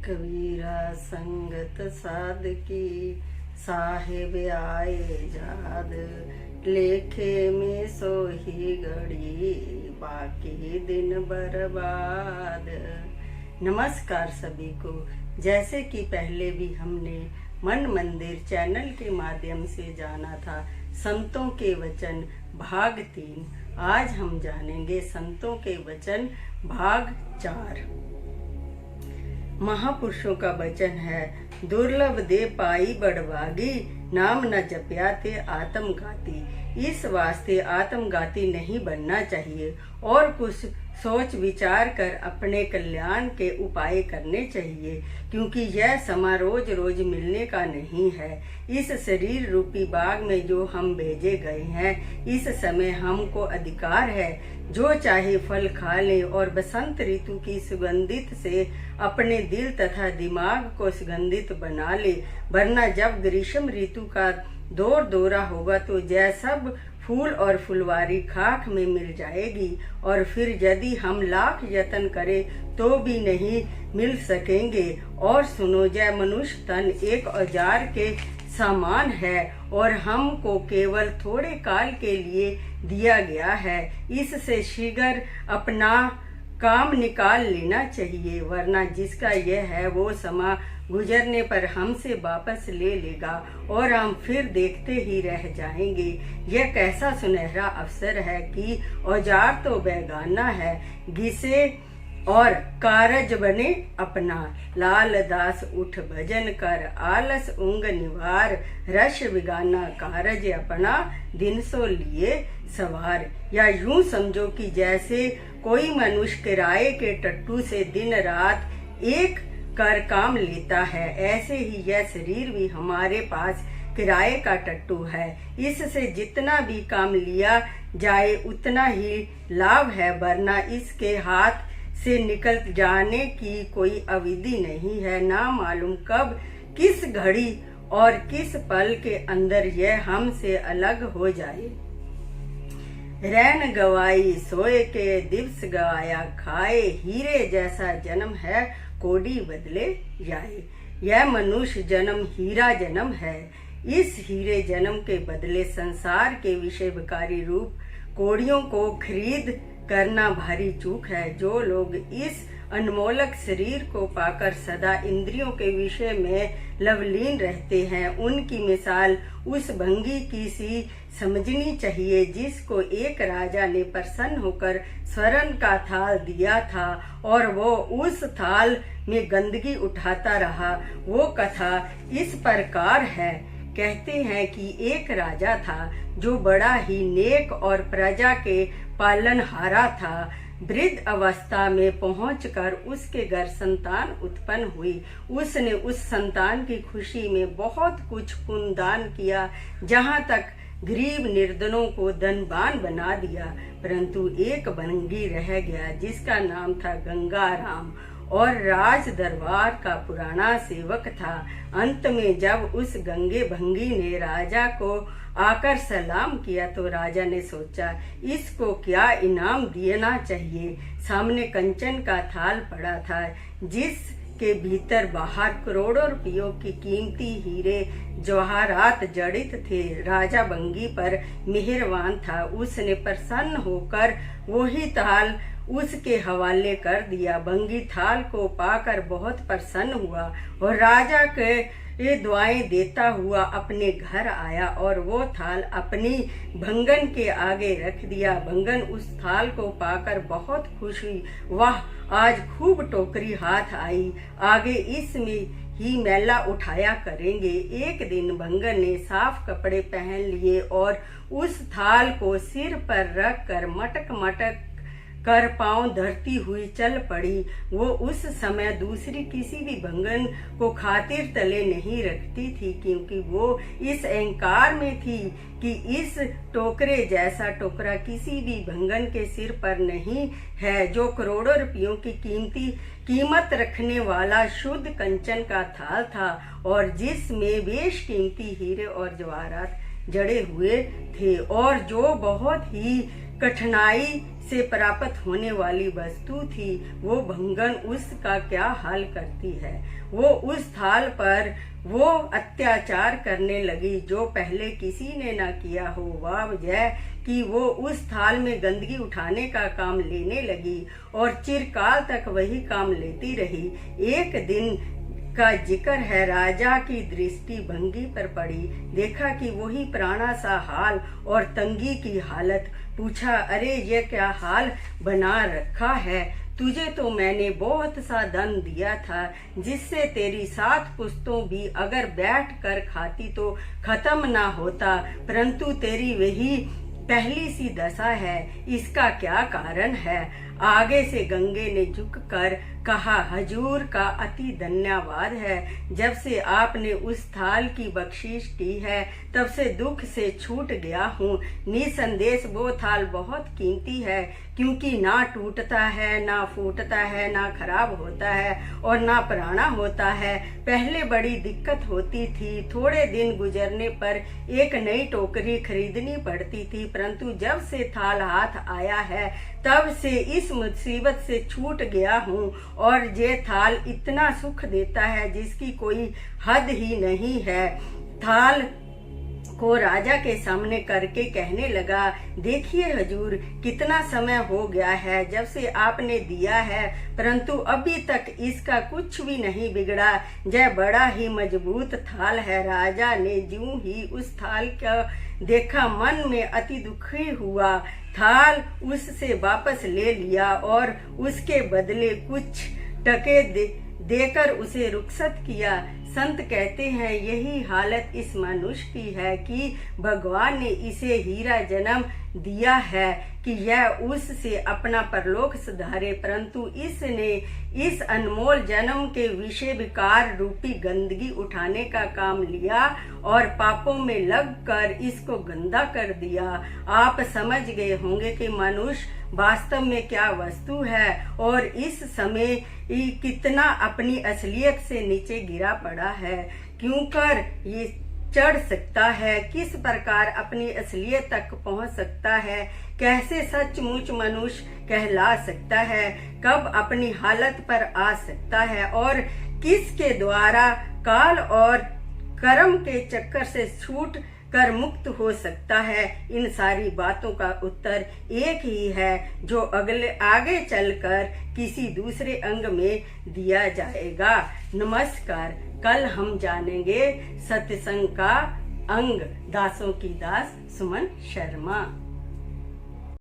कबीरा संगत साधकी साहिब आए जाद, लेखे में सोही घड़ी बाकी दिन बर्बाद। नमस्कार सभी को। जैसे कि पहले भी हमने मन मंदिर चैनल के माध्यम से जाना था संतों के वचन भाग 3, आज हम जानेंगे संतों के वचन भाग 4। महापुरुषों का वचन है, दुर्लभ दे पाई बड़भागी, नाम न जप्या ते आत्मघाती। इस वास्ते आत्मघाती नहीं बनना चाहिए और कुछ सोच विचार कर अपने कल्याण के उपाय करने चाहिए, क्योंकि यह समा रोज रोज मिलने का नहीं है। इस शरीर रूपी बाग में जो हम भेजे गए हैं, इस समय हमको अधिकार है जो चाहे फल खा ले और बसंत ऋतु की सुगंधित से अपने दिल तथा दिमाग को सुगंधित बना ले, वरना जब ग्रीष्म ऋतु का दौर दौरा होगा तो यह सब फूल और फुलवारी खाक में मिल जाएगी और फिर यदि हम लाख यत्न करें तो भी नहीं मिल सकेंगे। और सुनो, यह मनुष्य तन एक औजार के समान है और हमको केवल थोड़े काल के लिए दिया गया है। इससे शीघ्र अपना काम निकाल लेना चाहिए, वरना जिसका यह है वो समा गुजरने पर हमसे वापस ले लेगा और हम फिर देखते ही रह जाएंगे। यह कैसा सुनहरा अवसर है कि औजार तो बेगाना है, घिसे और कारज बने अपना। लाल दास उठ भजन कर, आलस उंग निवार, रस बिगाना कारज अपना, दिन सो लिए सवार। या यूं समझो कि जैसे कोई मनुष्य किराए के टट्टू से दिन रात एक कर काम लेता है, ऐसे ही यह शरीर भी हमारे पास किराए का टट्टू है। इससे जितना भी काम लिया जाए उतना ही लाभ है, वरना इसके हाथ से निकल जाने की कोई अवधि नहीं है। ना मालूम कब, किस घड़ी और किस पल के अंदर यह हमसे अलग हो जाए। रैन गवाई सोए के दिवस गवाया खाए, हीरे जैसा जन्म है कोडी बदले जाए। यह मनुष्य जन्म हीरा जन्म है। इस हीरे जन्म के बदले संसार के विषय विकारी रूप कोड़ियों को खरीद करना भारी चूक है। जो लोग इस अनमोलक शरीर को पाकर सदा इंद्रियों के विषय में लवलीन रहते हैं, उनकी मिसाल उस भंगी की सी समझनी चाहिए जिसको एक राजा ने प्रसन्न होकर स्वर्ण का थाल दिया था और वो उस थाल में गंदगी उठाता रहा। वो कथा इस प्रकार है। कहते हैं कि एक राजा था जो बड़ा ही नेक और प्रजा के पालनहारा था। वृद्ध अवस्था में पहुंचकर उसके घर संतान उत्पन्न हुई। उसने उस संतान की खुशी में बहुत कुछ पुण्य दान किया, जहां तक गरीब निर्धनों को धनवान बना दिया, परंतु एक भंगी रह गया जिसका नाम था गंगाराम और राज दरबार का पुराना सेवक था। अंत में जब उस गंगे भंगी ने राजा को आकर सलाम किया तो राजा ने सोचा इसको क्या इनाम देना चाहिए। सामने कंचन का थाल पड़ा था जिसके भीतर बाहर करोड़ों रुपयों की कीमती हीरे जवाहरात जड़ित थे। राजा भंगी पर मेहरबान था। उसने प्रसन्न होकर वही थाल उसके हवाले कर दिया। भंगी थाल को पाकर बहुत प्रसन्न हुआ और राजा के दुआएं देता हुआ अपने घर आया और वो थाल अपनी भंगन के आगे रख दिया। भंगन उस थाल को पाकर बहुत खुश हुई। वाह, आज खूब टोकरी हाथ आई, आगे इसमें ही मेला उठाया करेंगे। एक दिन भंगन ने साफ कपड़े पहन लिए और उस थाल को सिर पर रख कर मटक मटक कर पांव धरती हुई चल पड़ी। वो उस समय दूसरी किसी भी भंगन को खातिर तले नहीं रखती थी, क्योंकि वो इस अहंकार में थी कि इस टोकरे जैसा टोकरा किसी भी भंगन के सिर पर नहीं है। जो करोड़ों रुपयों की कीमत रखने वाला शुद्ध कंचन का थाल था और जिसमें बेशकीमती हीरे और जवाहरात जड़े हुए थे और जो बहुत ही कठिनाई से प्राप्त होने वाली वस्तु थी, वो भंगन उसका क्या हाल करती है। वो उस थाल पर वो अत्याचार करने लगी जो पहले किसी ने ना किया हो। वावजह कि वो उस थाल में गंदगी उठाने का काम लेने लगी और चिरकाल तक वही काम लेती रही। एक दिन का जिक्र है, राजा की दृष्टि भंगी पर पड़ी, देखा कि वही पुराना सा हाल और तंगी की हालत। पूछा, अरे ये क्या हाल बना रखा है। तुझे तो मैंने बहुत सा धन दिया था, जिससे तेरी 7 पुश्तों भी अगर बैठ कर खाती तो खत्म ना होता, परंतु तेरी वही पहली सी दशा है। इसका क्या कारण है। आगे से गंगे ने झुककर कहा, हजूर का अति धन्यवाद है। जब से आपने उस थाल की बख्शीश की है, तब से दुख से छूट गया हूँ। निसंदेश वो थाल बहुत कीमती है, क्योंकि ना टूटता है, ना फूटता है, ना खराब होता है और ना पुराना होता है। पहले बड़ी दिक्कत होती थी, थोड़े दिन गुजरने पर एक नई टोकरी खरीदनी पड़ती थी, परंतु जब से थाल हाथ आया है, तब से इस मुसीबत से छूट गया हूँ और ये थाल इतना सुख देता है जिसकी कोई हद ही नहीं है। थाल को राजा के सामने करके कहने लगा, देखिए हजूर, कितना समय हो गया है जब से आपने दिया है, परंतु अभी तक इसका कुछ भी नहीं बिगड़ा। यह बड़ा ही मजबूत थाल है। राजा ने ज्यों ही उस थाल का देखा, मन में अति दुखी हुआ। थाल उससे वापस ले लिया और उसके बदले कुछ टके देकर उसे रुखसत किया। संत कहते हैं, यही हालत इस मनुष्य की है कि भगवान ने इसे हीरा जन्म दिया है कि यह उससे अपना परलोक सुधारे, परंतु इसने इस अनमोल जन्म के विषय विकार रूपी गंदगी उठाने का काम लिया और पापों में लगकर इसको गंदा कर दिया। आप समझ गए होंगे कि मनुष्य वास्तव में क्या वस्तु है और इस समय कितना अपनी असलियत से नीचे गिरा पड़ा है। क्यों कर ये चढ़ सकता है, किस प्रकार अपनी असलियत तक पहुंच सकता है, कैसे सचमुच मनुष्य कहला सकता है, कब अपनी हालत पर आ सकता है और किसके द्वारा काल और कर्म के चक्कर से छूट कर मुक्त हो सकता है। इन सारी बातों का उत्तर एक ही है, जो आगे चलकर किसी दूसरे अंग में दिया जाएगा। नमस्कार। कल हम जानेंगे सत्संग का अंग। दासों की दास सुमन शर्मा।